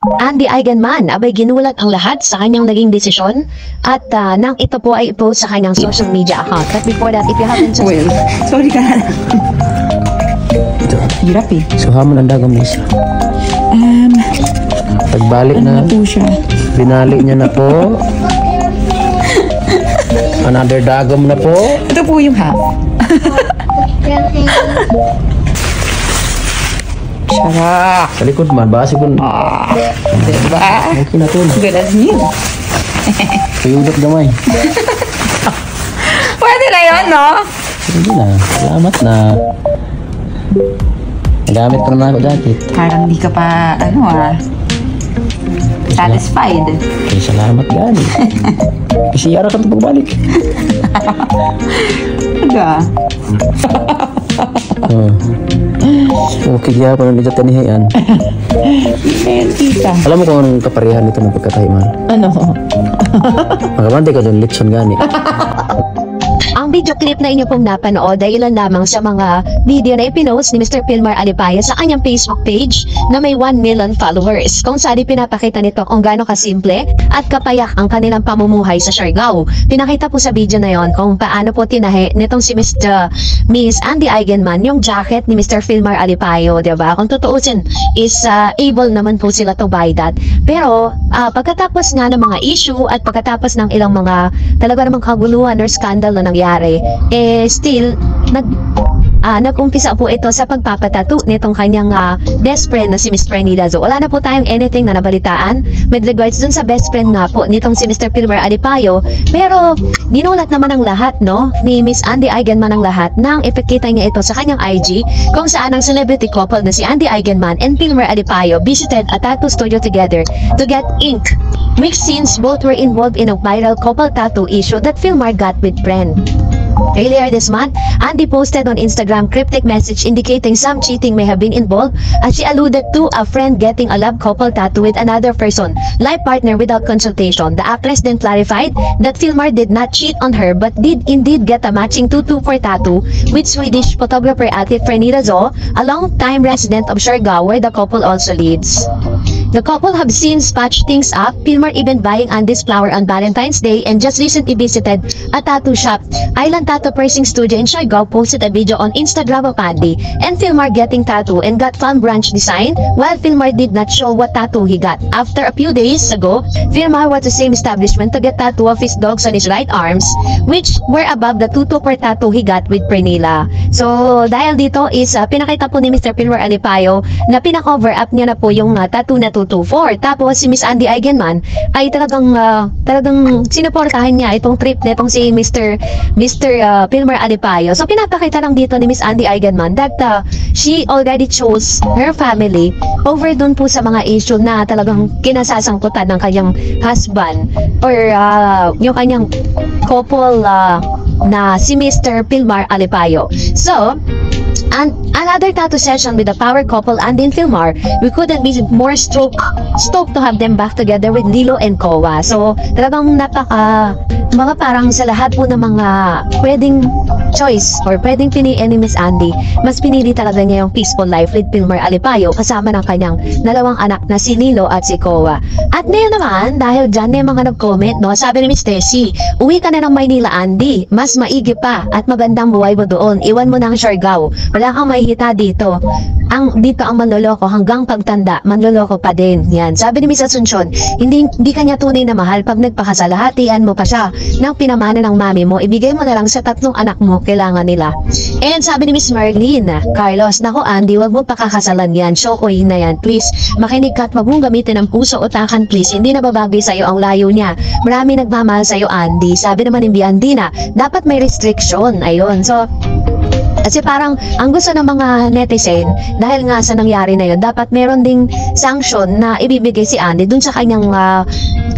Andy Eigenman, abay ginulat ang lahat sa kanyang naging desisyon at nang ito po ay ipost sa kanyang social media account. But before that, if you haven't Well, sorry ka na. Hirap eh. So hamon ang dagom miss. Pagbalik Ano na na, po siya? binali niya na po. Another dagom na po. Ito po yung half. Sarap. Sa likod man, base ko. Diba? Okay na to. Good as new. Payudot gamay. Pwede na yun, no? Hindi na. Salamat na. Nagamit ko naman ako dati. Parang di ka pa, satisfied. Okay, salamat gani. Kasi yara ka ito pagbalik. Aga. Okay, kaya pa nang tanihayan. Kita. Alam mo kung anong kaparihan nito ng pagkatahiman? Ano? Magabante ka dyan, litson gani. Ang video clip na inyo pong napanood ay ilan lamang sa mga video na ipinost ni Mr. Pilmar Alipaya sa kanyang Facebook page na may 1 million followers. Kung saan pinapakita nito kung gaano kasimple at kapayak ang kanilang pamumuhay sa Siargao. Pinakita po sa video na yon kung paano po tinahe nitong si Miss Andy Eigenman yung jacket ni Mr. Pilmar Alipayo, diba? Kung tutuusin is able naman po sila to buy that. Pero pagkatapos nga ng mga issue at pagkatapos ng ilang mga talaga namang kaguluhan or scandal na nangyari, still nag-umpisa po ito sa pagpapatato nitong kanyang best friend na si Miss Prenida. So wala na po tayong anything na nabalitaan with regards dun sa best friend nga po nitong si Mr. Pilmar Alipayo. Pero ginulat naman ang lahat, no, ni Miss Andy Eigenman ang lahat nang ipakita niya ito sa kanyang IG kung saan ang celebrity couple na si Andy Eigenman and Pilmar Alipayo visited a tattoo studio together to get ink, which since both were involved in a viral couple tattoo issue that Pilmar got with Pren. Earlier this month, Andy posted on Instagram cryptic message indicating some cheating may have been involved as she alluded to a friend getting a love couple tattoo with another person, life partner without consultation. The actress then clarified that Pilmar did not cheat on her but did indeed get a matching tutu for tattoo with Swedish photographer Ate Prenida Zo, a long-time resident of Siargao where the couple also lives. The couple have since patched things up, Pilmar even buying Andy's flower on Valentine's Day and just recently visited a tattoo shop. Island Tattoo Piercing Studio in Siargao posted a video on Instagram of Andy and Pilmar getting tattoo and got Palm Branch design, while Pilmar did not show what tattoo he got. After a few days ago, Pilmar was the same establishment to get tattoo of his dogs on his right arms, which were above the tutu per tattoo he got with Prenila. So dahil dito is pinakita po ni Mr. Pilmar Alipayo na pinakover up niya na po yung tattoo na 224. Tapos si Miss Andy Eigenman ay talagang sinuportahan niya itong trip netong si Mr. Pilmar Alipayo. So pinapakita lang dito ni Miss Andy Eigenman that she already chose her family over dun po sa mga issue na talagang kinasasangkutan ng kanyang husband or yung kanyang couple na si Mr. Pilmar Alipayo. So and another tattoo session with the power couple Andy and Pilmar, we couldn't be more stoked to have them back together with Lilo and Kowa. So talagang mga parang sa lahat po ng mga pwedeng choice or pwedeng piliin ni Miss Andy, mas pinili talaga niya yung peaceful life with Pilmar Alipayo kasama ng kanyang dalawang anak na si Lilo at si Kowa. At ngayon naman, dahil dyan may mga nag-comment, no, sabi ni Miss Tessie, uwi ka na ng Maynila, Andy, mas maigi pa at magandang buhay mo doon, iwan mo ng Siargao, wala kang mahihita dito. Dito ang manloloko hanggang pagtanda, manloloko pa din. Yan. Sabi ni Miss Asuncion, hindi kanya tunay na mahal pag nagpakasal, hatian mo pa siya ng pinamana ng mami mo, ibigay mo na lang sa 3 anak mo, kailangan nila. And sabi ni Miss Marlene Carlos, nako Andy, wag mo pakakasalan yan, shokoy na yan, please, makinig ka at wag mong gamitin ang puso o takan, please, hindi na babagay sa'yo ang layo niya, marami nagmamahal sa'yo, Andy. Sabi naman ni Biandina, dapat may restriction, ayun. So kasi parang ang gusto ng mga netizen dahil nga sa nangyari na yun, dapat meron ding sanction na ibibigay si Andy dun sa kanyang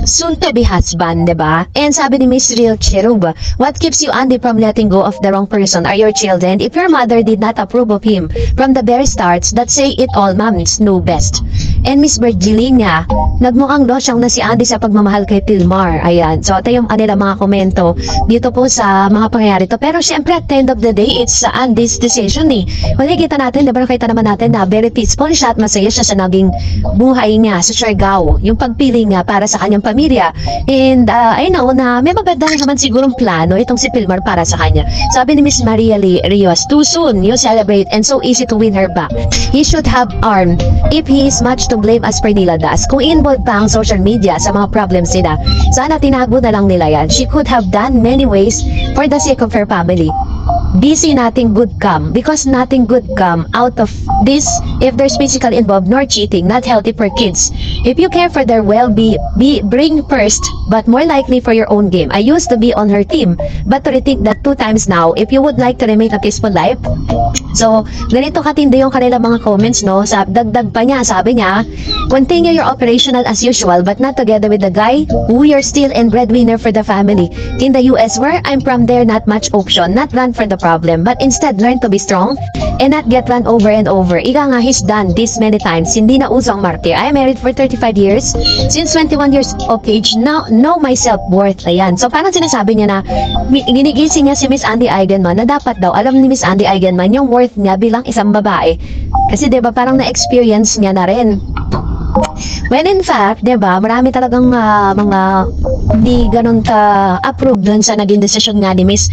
soon to be husband, diba? And sabi ni Miss Real Cherub, what keeps you, Andy, from letting go of the wrong person are your children. If your mother did not approve of him from the very starts, that say it all, moms know best. and Miss Virgilia, nagmukhang losyang na si Andy sa pagmamahal kay Pilmar. Ayan. So, ito yung kanila mga komento dito po sa mga pangyayari to. Pero syempre, at the end of the day, it's Andy's decision eh. Kung nakikita natin, diba nakita naman natin na very peaceful siya at masaya siya sa naging buhay niya sa Siargao. Yung pagpili niya para sa kanyang pamilya. And I know na may maganda naman sigurong plano itong si Pilmar para sa kanya. Sabi ni Miss Maria Lee Rios, too soon you celebrate and so easy to win her back. He should have armed if he is much to blame as per nila das. Kung involved pa ang social media sa mga problems nila, sana tinago na lang nila yan. She could have done many ways for the sake of her family. Busy, nothing good come because nothing good come out of this if there's physical involved nor cheating, not healthy for kids. If you care for their well-being, bring first but more likely for your own game. I used to be on her team but to rethink that 2 times now if you would like to remain a peaceful life. So, ganito katindi yung kanila mga comments, no? Sa dagdag pa niya, sabi niya, continue your operational as usual but not together with the guy who you're still and breadwinner for the family. In the US where I'm from, there not much option, not run for the problem but instead learn to be strong and not get run over and over. Ika nga, he's done this many times. Hindi na usang martyr. I am married for 35 years. Since 21 years of age, now know my self-worth. Ayan. So parang sinasabi niya na ginigising niya si Miss Andy Eigenman na dapat daw alam ni Miss Andy Eigenman yung worth niya bilang isang babae. Kasi 'di ba parang na-experience niya na rin. When in fact, 'di ba, marami talagang mga hindi ganun ka-approve dun sa naging decision nga ni Miss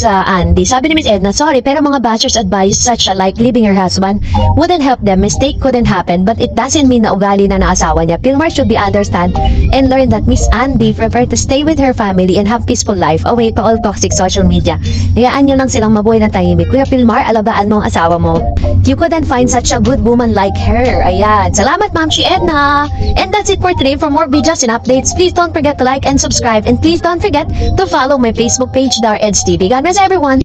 Andy. Sabi ni Miss Edna, sorry, pero mga bashers advice such like leaving her husband wouldn't help them. Mistake couldn't happen, but it doesn't mean na ugali na asawa niya. Pilmar should be understand and learn that Miss Andy prefer to stay with her family and have peaceful life away pa all toxic social media. Hayaan nyo lang silang mabuhay na tahimik. Kuya Pilmar, alagaan mo ang asawa mo. You couldn't find such a good woman like her. Ayan. Salamat, Ma'am Shi Edna. And that's it for today. For more videos and updates, please don't forget to like and subscribe. And please don't forget to follow my Facebook page, Dar Eds TV. God bless everyone.